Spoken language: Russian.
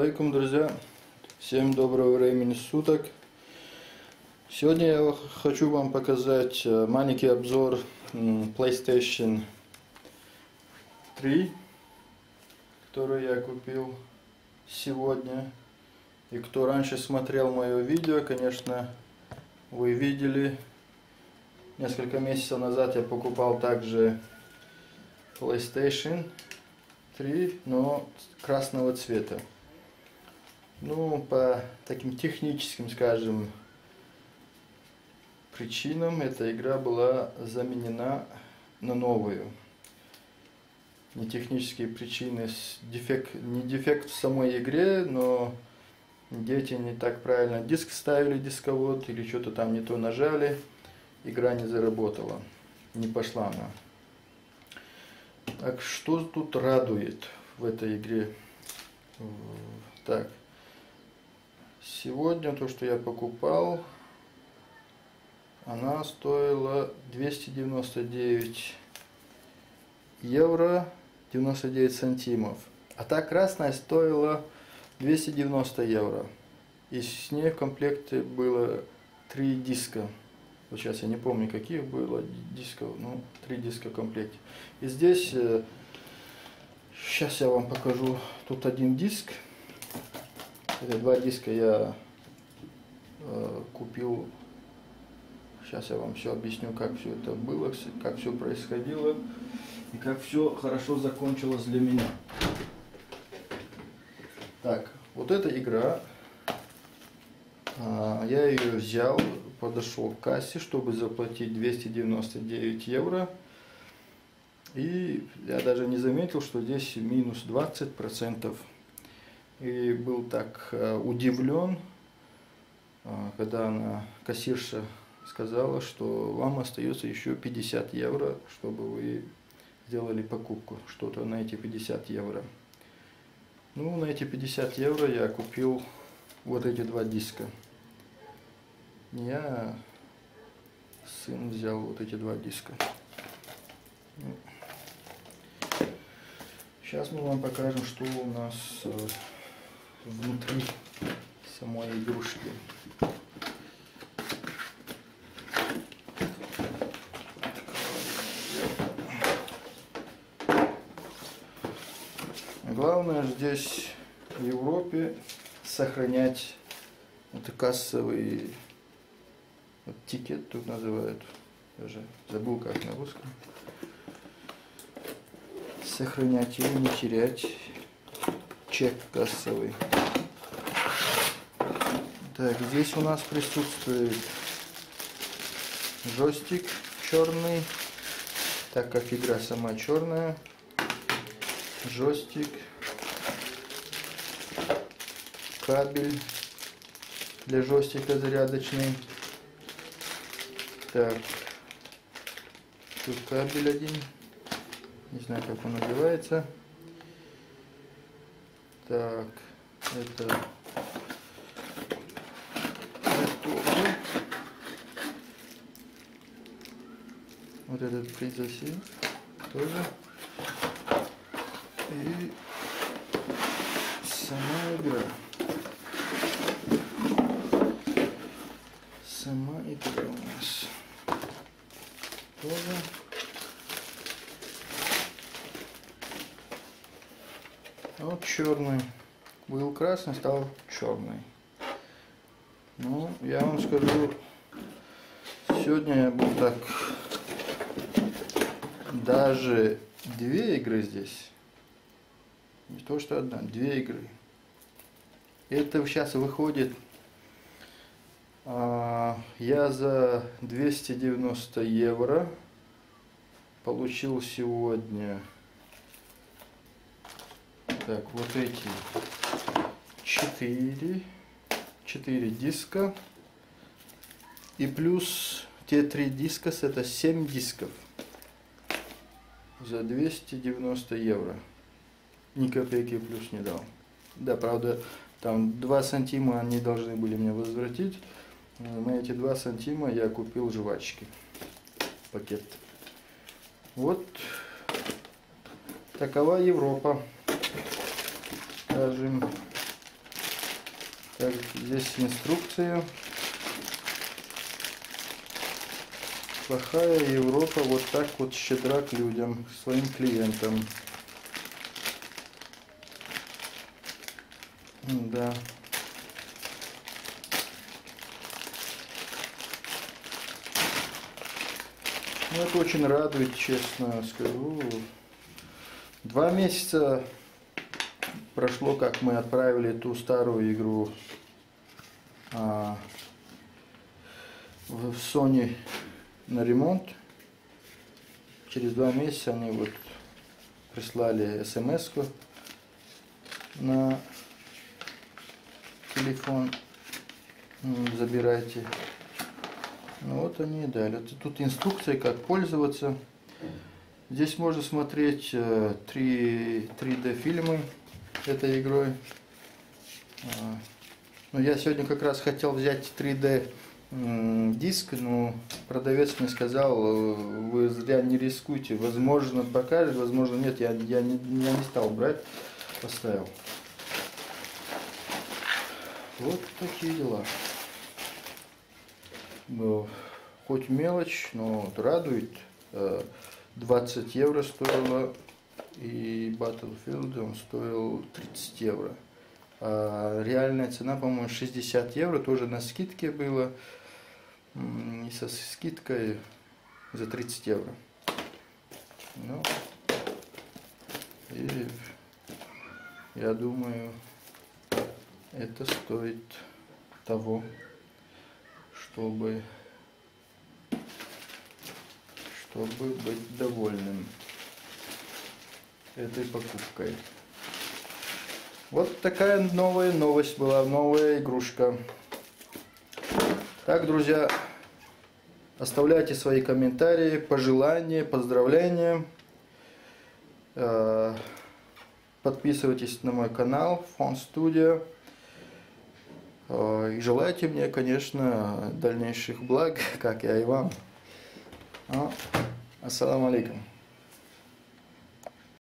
алейкум, друзья! Всем доброго времени суток! Сегодня я хочу вам показать маленький обзор PlayStation 3, который я купил сегодня. И кто раньше смотрел мое видео, конечно, вы видели, несколько месяцев назад я покупал также PlayStation 3, но красного цвета. Ну, по таким техническим, скажем, причинам эта игра была заменена на новую. Не технические причины, не дефект в самой игре, но дети не так правильно диск ставили, дисковод, или что-то там не то нажали, игра не заработала, не пошла она. Так, что тут радует в этой игре? Так, сегодня то, что я покупал, она стоила 299 евро 99 сантимов. А та красная стоила 290 евро. И с ней в комплекте было 3 диска. Вот сейчас я не помню, каких было дисков, ну, 3 диска в комплекте. И здесь, сейчас я вам покажу, тут один диск. Это 2 диска я купил. Сейчас я вам все объясню, как все это было, как все происходило и как все хорошо закончилось для меня. Так, вот эта игра, я ее взял, подошел к кассе, чтобы заплатить 299 евро. И я даже не заметил, что здесь минус 20%. И был так удивлен, когда кассирша сказала, что вам остается еще 50 евро, чтобы вы сделали покупку, что-то на эти 50 евро. Ну, на эти 50 евро я купил вот эти 2 диска. Я, сын взял вот эти 2 диска. Сейчас мы вам покажем, что у нас внутри самой игрушки. Главное здесь в Европе сохранять это кассовый тикет, тут называют, даже забыл как на русском. Сохранять его, не терять чек кассовый. Так, здесь у нас присутствует джойстик черный, так как игра сама черная. Джойстик, кабель для джойстика зарядочный. Так, тут кабель один, не знаю, как он называется. Так, это вот этот призаси тоже. И сама игра. Сама игра у нас тоже. Вот черный. Был красный, стал черный. Ну, я вам скажу, сегодня я был так, даже 2 игры здесь. Не то что одна, 2 игры. Это сейчас выходит, я за 290 евро получил сегодня, так, вот эти 4 диска. И плюс те 3 диска, это 7 дисков. За 290 евро. Ни копейки плюс не дал. Да, правда, там 2 сантима они должны были мне возвратить. На эти 2 сантима я купил жвачки. Пакет. Вот такова Европа. Скажем, Так, здесь инструкция. Плохая Европа вот так вот щедра к людям, к своим клиентам. Да. Ну, это очень радует, честно скажу. 2 месяца прошло, как мы отправили ту старую игру в Sony на ремонт. Через 2 месяца они вот прислали смс-ку на телефон, забирайте. Ну вот они и дали. Тут инструкция, как пользоваться. Здесь можно смотреть 3D фильмы этой игрой. Ну, я сегодня как раз хотел взять 3D диск, но продавец мне сказал, вы зря не рискуйте, возможно покажет, возможно нет, я не стал брать, поставил. Вот такие дела. Ну, хоть мелочь, но радует. 20 евро стоило, и Battlefield он стоил 30 евро. А реальная цена, по-моему, 60 евро, тоже на скидке было. И со скидкой за 30 евро. Ну, и я думаю, это стоит того, чтобы быть довольным этой покупкой. Вот такая новая новость была, новая игрушка. Так, друзья, оставляйте свои комментарии, пожелания, поздравления. Подписывайтесь на мой канал Phone Studio. И желайте мне, конечно, дальнейших благ, как я и вам. Ассаламу алейкум.